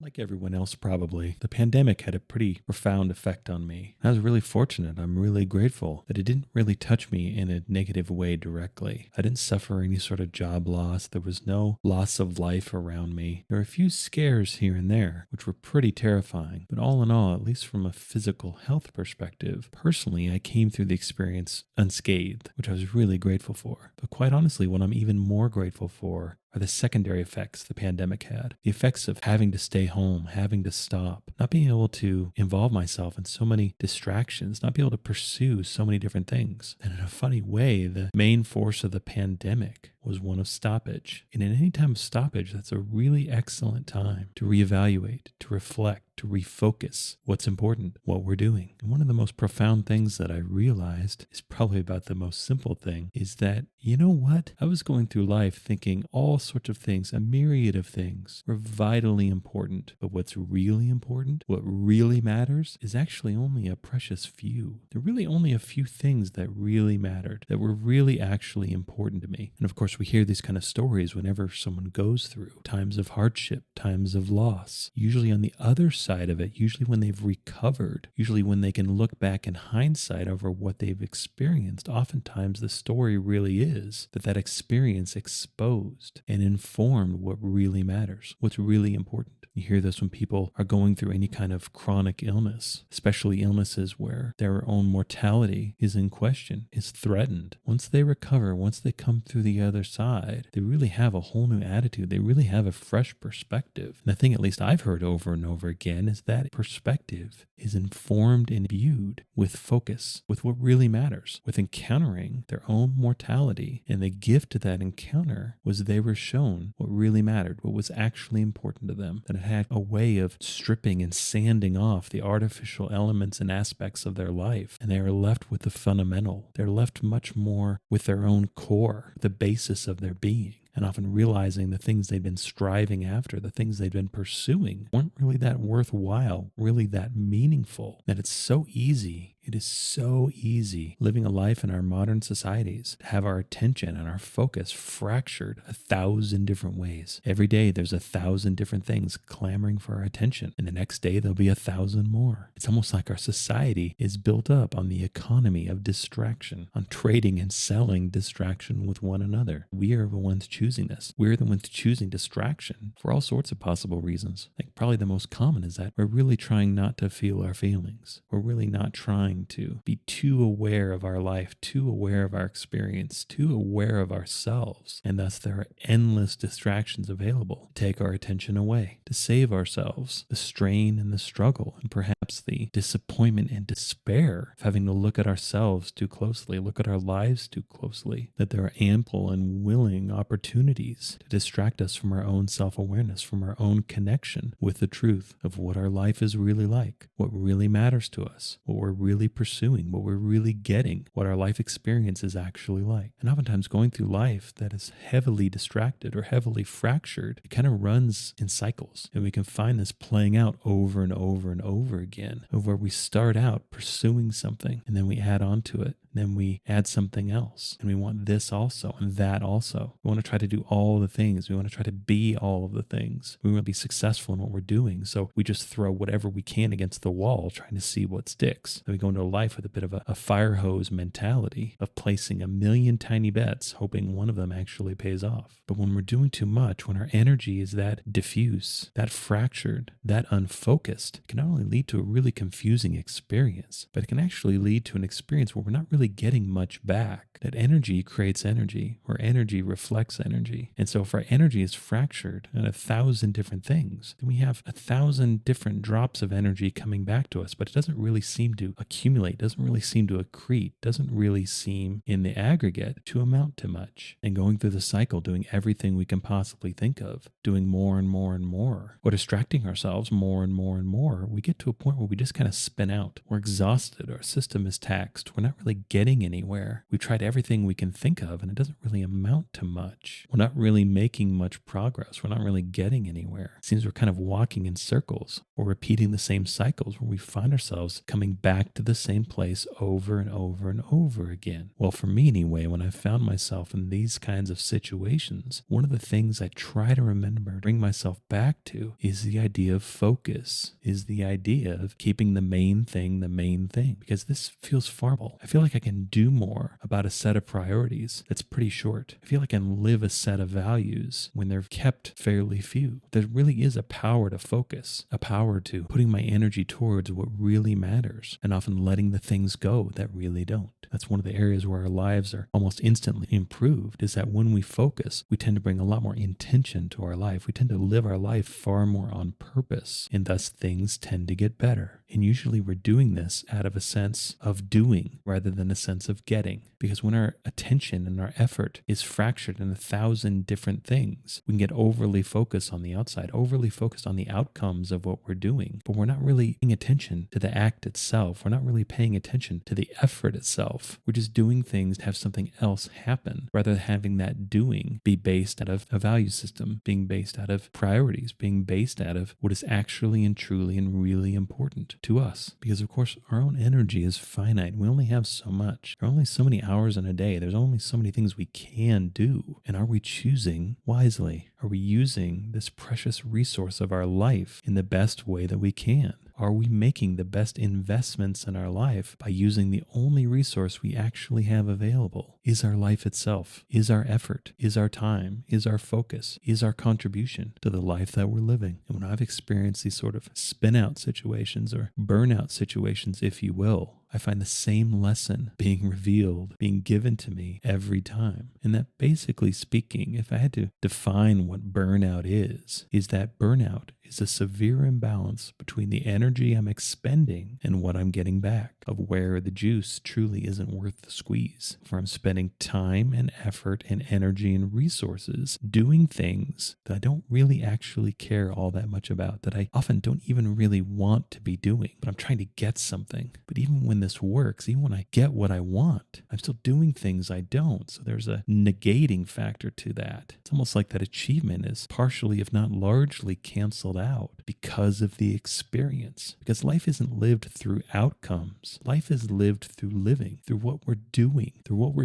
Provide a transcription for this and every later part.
Like everyone else, probably, the pandemic had a pretty profound effect on me. I was really fortunate. I'm really grateful that it didn't really touch me in a negative way directly. I didn't suffer any sort of job loss. There was no loss of life around me. There were a few scares here and there, which were pretty terrifying. But all in all, at least from a physical health perspective, personally, I came through the experience unscathed, which I was really grateful for. But quite honestly, what I'm even more grateful for are the secondary effects the pandemic had. The effects of having to stay home, having to stop, not being able to involve myself in so many distractions, not be able to pursue so many different things. And in a funny way, the main force of the pandemic was one of stoppage. And in any time of stoppage, that's a really excellent time to reevaluate, to reflect, to refocus what's important, what we're doing. And one of the most profound things that I realized is probably about the most simple thing is that, you know what? I was going through life thinking all sorts of things, a myriad of things were vitally important. But what's really important, what really matters, is actually only a precious few. There are really only a few things that really mattered, that were really actually important to me. And of course, we hear these kind of stories whenever someone goes through times of hardship, times of loss. Usually on the other side of it, usually when they've recovered, usually when they can look back in hindsight over what they've experienced, oftentimes the story really is that that experience exposed and informed what really matters, what's really important. You hear this when people are going through any kind of chronic illness, especially illnesses where their own mortality is in question, is threatened. Once they recover, once they come through the other side, they really have a whole new attitude. They really have a fresh perspective. And the thing, at least I've heard over and over again, is that perspective is informed and viewed with focus, with what really matters, with encountering their own mortality. And the gift of that encounter was they were shown what really mattered, what was actually important to them, that it had a way of stripping and sanding off the artificial elements and aspects of their life. And they are left with the fundamental. They're left much more with their own core, the basis of their being. And often realizing the things they'd been striving after, the things they'd been pursuing, weren't really that worthwhile, really that meaningful, that it's so easy. It is so easy living a life in our modern societies to have our attention and our focus fractured 1,000 different ways. Every day there's 1,000 different things clamoring for our attention, and the next day there'll be 1,000 more. It's almost like our society is built up on the economy of distraction, on trading and selling distraction with one another. We are the ones choosing this. We're the ones choosing distraction for all sorts of possible reasons. I think probably the most common is that we're really trying not to feel our feelings. We're really not trying to be too aware of our life, too aware of our experience, too aware of ourselves. And thus there are endless distractions available to take our attention away, to save ourselves the strain and the struggle, and perhaps the disappointment and despair of having to look at ourselves too closely, look at our lives too closely, that there are ample and willing opportunities to distract us from our own self-awareness, from our own connection with the truth of what our life is really like, what really matters to us, what we're really pursuing, what we're really getting, what our life experience is actually like. And oftentimes going through life that is heavily distracted or heavily fractured, it kind of runs in cycles. And we can find this playing out over and over and over again, of where we start out pursuing something and then we add on to it. Then we add something else and we want this also and that also. We want to try to do all the things. We want to try to be all of the things. We want to be successful in what we're doing. So we just throw whatever we can against the wall trying to see what sticks. And we go into life with a bit of a fire hose mentality of placing 1,000,000 tiny bets, hoping one of them actually pays off. But when we're doing too much, when our energy is that diffuse, that fractured, that unfocused, it can not only lead to a really confusing experience, but it can actually lead to an experience where we're not really getting much back. That energy creates energy, or energy reflects energy. And so if our energy is fractured in 1,000 different things, then we have 1,000 different drops of energy coming back to us, but it doesn't really seem to accumulate, doesn't really seem to accrete, doesn't really seem in the aggregate to amount to much. And going through the cycle, doing everything we can possibly think of, doing more and more and more, or distracting ourselves more and more and more, we get to a point where we just kind of spin out. We're exhausted, our system is taxed, we're not really getting anywhere. We've tried everything we can think of, and it doesn't really amount to much. We're not really making much progress. We're not really getting anywhere. It seems we're kind of walking in circles or repeating the same cycles where we find ourselves coming back to the same place over and over and over again. Well, for me anyway, when I found myself in these kinds of situations, one of the things I try to remember, bring myself back to, is the idea of focus, is the idea of keeping the main thing, because this feels far more. I feel like I can do more about a set of priorities that's pretty short. I feel like I can live a set of values when they're kept fairly few. There really is a power to focus, a power to putting my energy towards what really matters and often letting the things go that really don't. That's one of the areas where our lives are almost instantly improved, is that when we focus, we tend to bring a lot more intention to our life. We tend to live our life far more on purpose, and thus things tend to get better. And usually we're doing this out of a sense of doing rather than a sense of getting. Because when our attention and our effort is fractured in 1,000 different things, we can get overly focused on the outside, overly focused on the outcomes of what we're doing. But we're not really paying attention to the act itself. We're not really paying attention to the effort itself. We're just doing things to have something else happen rather than having that doing be based out of a value system, being based out of priorities, being based out of what is actually and truly and really important to us. Because of course our own energy is finite. We only have so much. There are only so many hours in a day. There's only so many things we can do. And are we choosing wisely? Are we using this precious resource of our life in the best way that we can? Are we making the best investments in our life by using the only resource we actually have available? Is our life itself? Is our effort? Is our time? Is our focus? Is our contribution to the life that we're living? And when I've experienced these sort of spin out situations or burnout situations, if you will, I find the same lesson being revealed, being given to me every time. And that basically speaking, if I had to define what burnout is that burnout is a severe imbalance between the energy I'm expending and what I'm getting back, of where the juice truly isn't worth the squeeze, where I'm spending time and effort and energy and resources doing things that I don't really actually care all that much about, that I often don't even really want to be doing, but I'm trying to get something. But even when this works, even when I get what I want, I'm still doing things I don't. So there's a negating factor to that. It's almost like that achievement is partially, if not largely, canceled out because of the experience. Because life isn't lived through outcomes. Life is lived through living, through what we're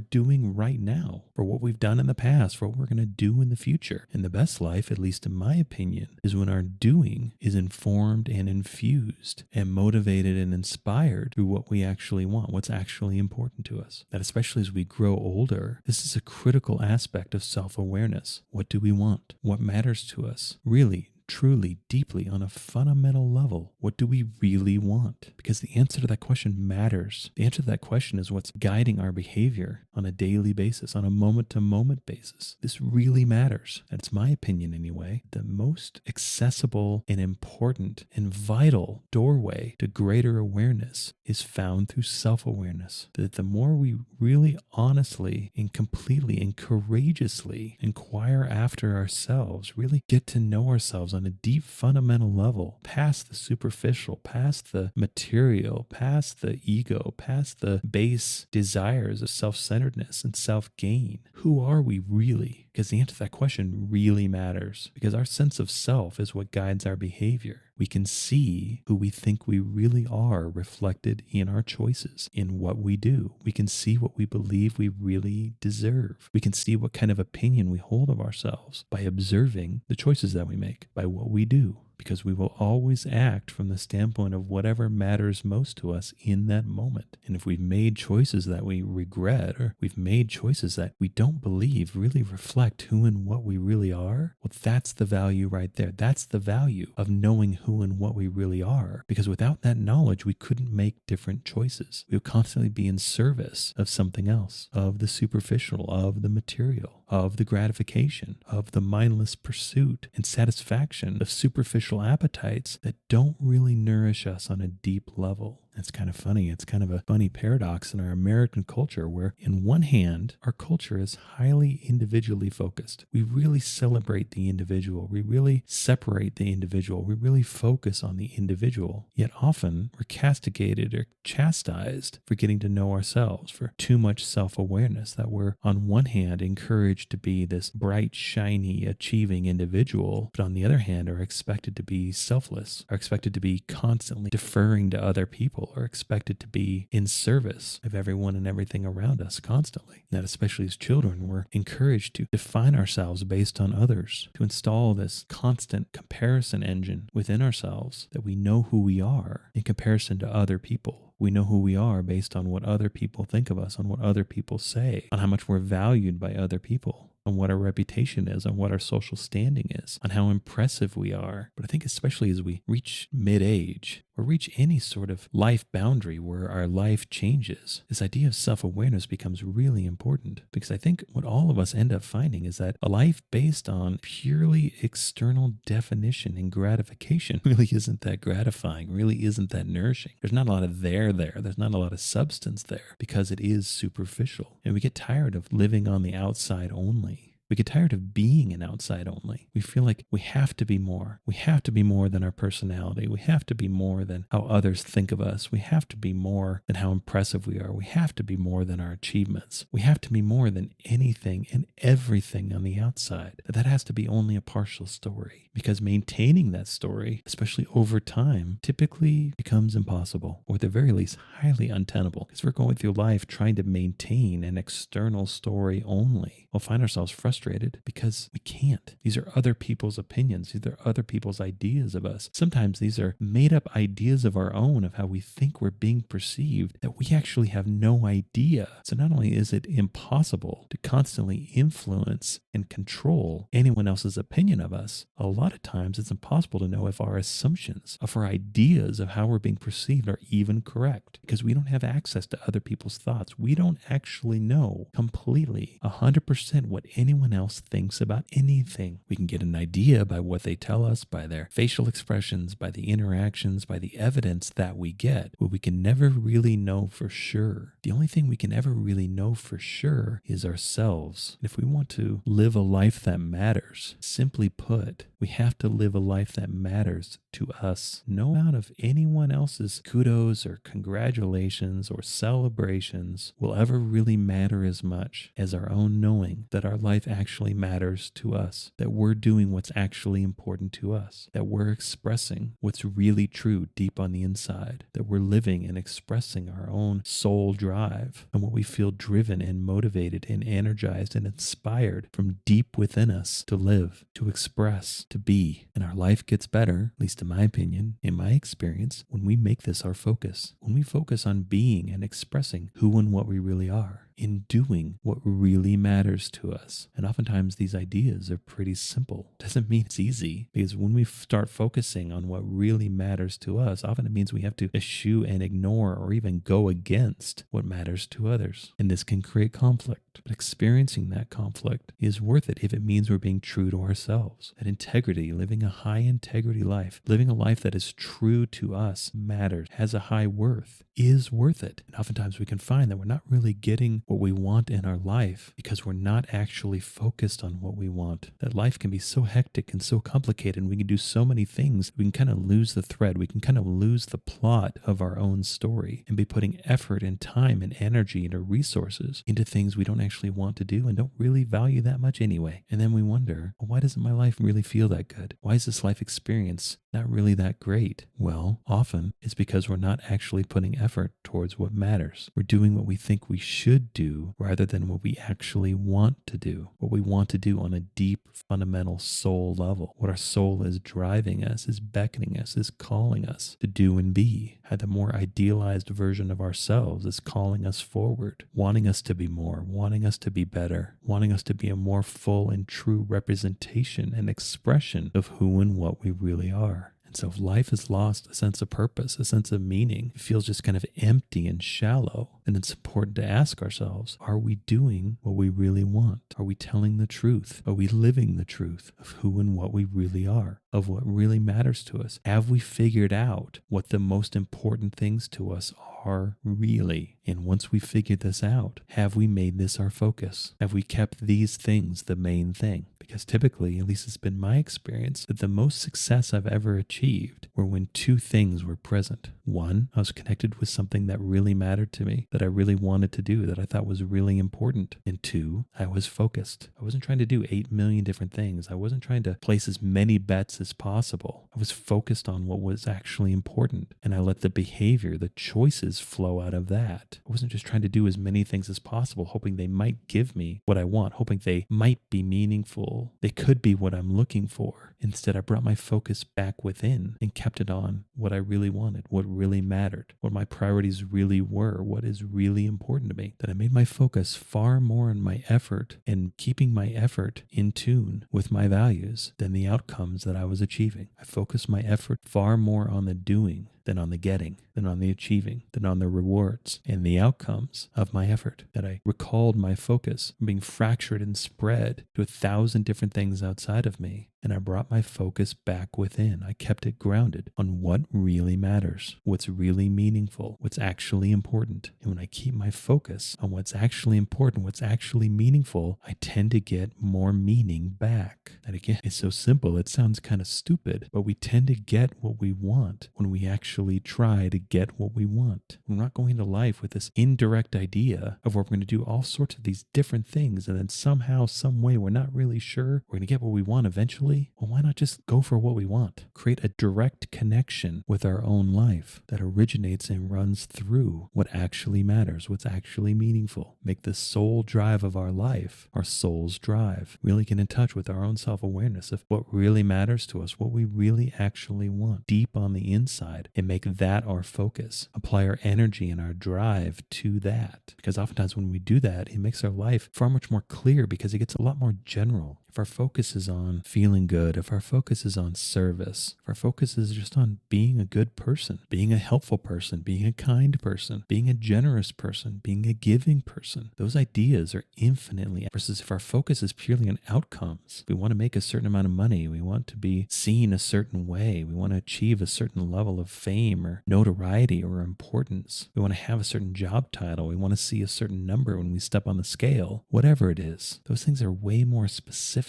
doing right now, for what we've done in the past, for what we're going to do in the future. And the best life, at least in my opinion, is when our doing is informed and infused and motivated and inspired through what we actually want, what's actually important to us. That especially as we grow older, this is a critical aspect of self-awareness. What do we want? What matters to us? Really, truly, deeply, on a fundamental level, what do we really want? Because the answer to that question matters. The answer to that question is what's guiding our behavior on a daily basis, on a moment-to-moment basis. This really matters. That's my opinion anyway. The most accessible and important and vital doorway to greater awareness is found through self-awareness. That the more we really honestly and completely and courageously inquire after ourselves, really get to know ourselves on a deep fundamental level, past the superficial, past the material, past the ego, past the base desires of self-centeredness and self-gain. Who are we really? Because the answer to that question really matters, because our sense of self is what guides our behavior. We can see who we think we really are reflected in our choices, in what we do. We can see what we believe we really deserve. We can see what kind of opinion we hold of ourselves by observing the choices that we make, by what we do. Because we will always act from the standpoint of whatever matters most to us in that moment. And if we've made choices that we regret, or we've made choices that we don't believe really reflect who and what we really are, well, that's the value right there. That's the value of knowing who and what we really are. Because without that knowledge, we couldn't make different choices. We would constantly be in service of something else, of the superficial, of the material, of the gratification, of the mindless pursuit and satisfaction of superficial appetites that don't really nourish us on a deep level. It's kind of funny. It's kind of a funny paradox in our American culture where, in one hand, our culture is highly individually focused. We really celebrate the individual. We really separate the individual. We really focus on the individual. Yet often we're castigated or chastised for getting to know ourselves, for too much self-awareness, that we're, on one hand, encouraged to be this bright, shiny, achieving individual, but on the other hand, are expected to be selfless, are expected to be constantly deferring to other people, are expected to be in service of everyone and everything around us constantly. That especially as children, we're encouraged to define ourselves based on others, to install this constant comparison engine within ourselves that we know who we are in comparison to other people. We know who we are based on what other people think of us, on what other people say, on how much we're valued by other people, on what our reputation is, on what our social standing is, on how impressive we are. But I think especially as we reach mid-age or reach any sort of life boundary where our life changes, this idea of self-awareness becomes really important, because I think what all of us end up finding is that a life based on purely external definition and gratification really isn't that gratifying, really isn't that nourishing. There's not a lot of there's not a lot of substance there, because it is superficial. And we get tired of living on the outside only. We get tired of being an outside only. We feel like we have to be more. We have to be more than our personality. We have to be more than how others think of us. We have to be more than how impressive we are. We have to be more than our achievements. We have to be more than anything and everything on the outside. That has to be only a partial story, because maintaining that story, especially over time, typically becomes impossible, or at the very least, highly untenable, because we're going through life trying to maintain an external story only. We'll find ourselves frustrated because we can't. These are other people's opinions. These are other people's ideas of us. Sometimes these are made up ideas of our own of how we think we're being perceived that we actually have no idea. So not only is it impossible to constantly influence and control anyone else's opinion of us, a lot of times it's impossible to know if our assumptions, of our ideas of how we're being perceived are even correct, because we don't have access to other people's thoughts. We don't actually know completely 100% what anyone else thinks about anything. We can get an idea by what they tell us, by their facial expressions, by the interactions, by the evidence that we get, but we can never really know for sure. The only thing we can ever really know for sure is ourselves. And if we want to live a life that matters, simply put, we have to live a life that matters to us. No amount of anyone else's kudos or congratulations or celebrations will ever really matter as much as our own knowing that our life actually matters to us, that we're doing what's actually important to us, that we're expressing what's really true deep on the inside, that we're living and expressing our own soul drive and what we feel driven and motivated and energized and inspired from deep within us to live, to express, to be. And our life gets better, at least in my opinion, in my experience, when we make this our focus, when we focus on being and expressing who and what we really are, in doing what really matters to us. And oftentimes these ideas are pretty simple. Doesn't mean it's easy, because when we start focusing on what really matters to us, often it means we have to eschew and ignore or even go against what matters to others. And this can create conflict. But experiencing that conflict is worth it if it means we're being true to ourselves. That integrity, living a high integrity life, living a life that is true to us, matters, has a high worth, is worth it. And oftentimes we can find that we're not really getting what we want in our life because we're not actually focused on what we want. That life can be so hectic and so complicated, and we can do so many things. We can kind of lose the thread. We can kind of lose the plot of our own story and be putting effort and time and energy and resources into things we don't actually want to do and don't really value that much anyway. And then we wonder, well, why doesn't my life really feel that good? Why is this life experience not really that great? Well, often it's because we're not actually putting effort towards what matters. We're doing what we think we should do rather than what we actually want to do, what we want to do on a deep, fundamental soul level. What our soul is driving us, is beckoning us, is calling us to do and be. How the more idealized version of ourselves is calling us forward, wanting us to be more, wanting us to be better, wanting us to be a more full and true representation and expression of who and what we really are. And so if life has lost a sense of purpose, a sense of meaning, it feels just kind of empty and shallow, then it's important to ask ourselves, are we doing what we really want? Are we telling the truth? Are we living the truth of who and what we really are, of what really matters to us? Have we figured out what the most important things to us are really? And once we figure this out, have we made this our focus? Have we kept these things the main thing? Because typically, at least it's been my experience, that the most success I've ever achieved were when two things were present. One, I was connected with something that really mattered to me, that I really wanted to do, that I thought was really important. And two, I was focused. I wasn't trying to do 8 million different things. I wasn't trying to place as many bets as possible. I was focused on what was actually important. And I let the behavior, the choices flow out of that. I wasn't just trying to do as many things as possible, hoping they might give me what I want, hoping they might be meaningful. They could be what I'm looking for. Instead, I brought my focus back within and kept it on what I really wanted, what really mattered, what my priorities really were, what is really important to me. That I made my focus far more on my effort and keeping my effort in tune with my values than the outcomes that I was achieving. I focused my effort far more on the doing than on the getting, than on the achieving, than on the rewards and the outcomes of my effort. That I recalled my focus from being fractured and spread to 1,000 different things outside of me. And I brought my focus back within. I kept it grounded on what really matters, what's really meaningful, what's actually important. And when I keep my focus on what's actually important, what's actually meaningful, I tend to get more meaning back. And again, it's so simple. It sounds kind of stupid, but we tend to get what we want when we actually try to get what we want. We're not going into life with this indirect idea of where we're going to do all sorts of these different things. And then somehow, some way, we're not really sure we're going to get what we want eventually. Well, why not just go for what we want? Create a direct connection with our own life that originates and runs through what actually matters, what's actually meaningful. Make the soul drive of our life our soul's drive. Really get in touch with our own self-awareness of what really matters to us, what we really actually want deep on the inside, and make that our focus. Apply our energy and our drive to that. Because oftentimes when we do that, it makes our life far much more clear because it gets a lot more general. If our focus is on feeling good, if our focus is on service, if our focus is just on being a good person, being a helpful person, being a kind person, being a generous person, being a giving person, those ideas are infinitely versus if our focus is purely on outcomes. We want to make a certain amount of money. We want to be seen a certain way. We want to achieve a certain level of fame or notoriety or importance. We want to have a certain job title. We want to see a certain number when we step on the scale. Whatever it is, those things are way more specific.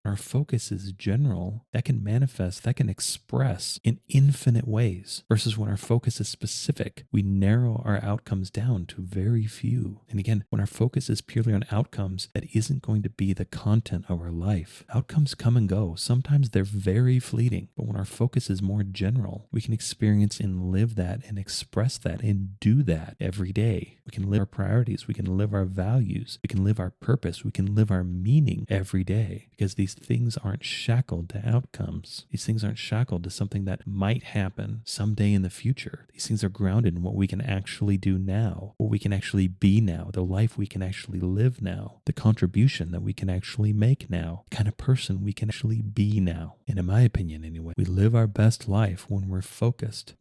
Our focus is general, that can manifest, that can express in infinite ways, versus when our focus is specific, we narrow our outcomes down to very few. And again, when our focus is purely on outcomes, that isn't going to be the content of our life. Outcomes come and go. Sometimes they're very fleeting, but when our focus is more general, we can experience and live that and express that and do that every day. We can live our priorities, we can live our values, we can live our purpose, we can live our meaning every day because these things aren't shackled to outcomes. These things aren't shackled to something that might happen someday in the future. These things are grounded in what we can actually do now, what we can actually be now, the life we can actually live now, the contribution that we can actually make now, the kind of person we can actually be now. And in my opinion anyway, we live our best life when we're focused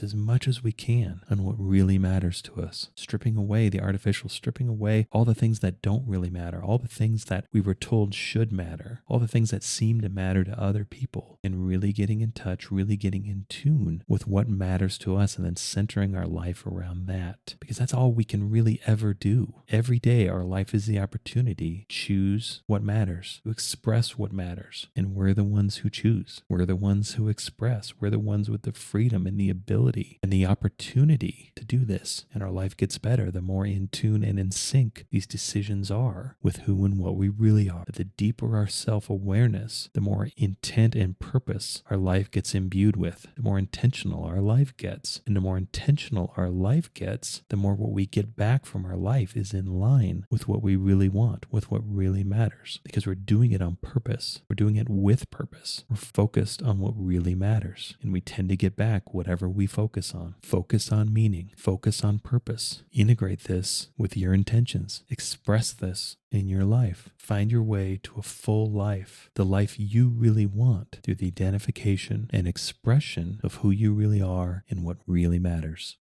as much as we can on what really matters to us, stripping away the artificial, stripping away all the things that don't really matter, all the things that we were told should matter, all the things that seem to matter to other people, and really getting in touch, really getting in tune with what matters to us, and then centering our life around that. Because that's all we can really ever do. Every day, our life is the opportunity to choose what matters, to express what matters. And we're the ones who choose. We're the ones who express. We're the ones with the freedom and the ability and the opportunity to do this. And our life gets better the more in tune and in sync these decisions are with who and what we really are. But the deeper our self-awareness, the more intent and purpose our life gets imbued with, the more intentional our life gets. And the more intentional our life gets, the more what we get back from our life is in line with what we really want, with what really matters. Because we're doing it on purpose. We're doing it with purpose. We're focused on what really matters. And we tend to get back whatever we focus on. Focus on meaning. Focus on purpose. integrate this with your intentions. Express this in your life. Find your way to a full life, the life you really want, through the identification and expression of who you really are and what really matters.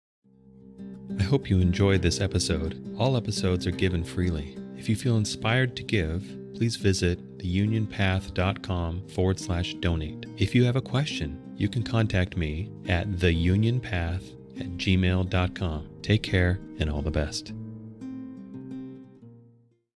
I hope you enjoyed this episode. All episodes are given freely. If you feel inspired to give, please visit theunionpath.com/donate. If you have a question, you can contact me at theunionpath@gmail.com. Take care and all the best.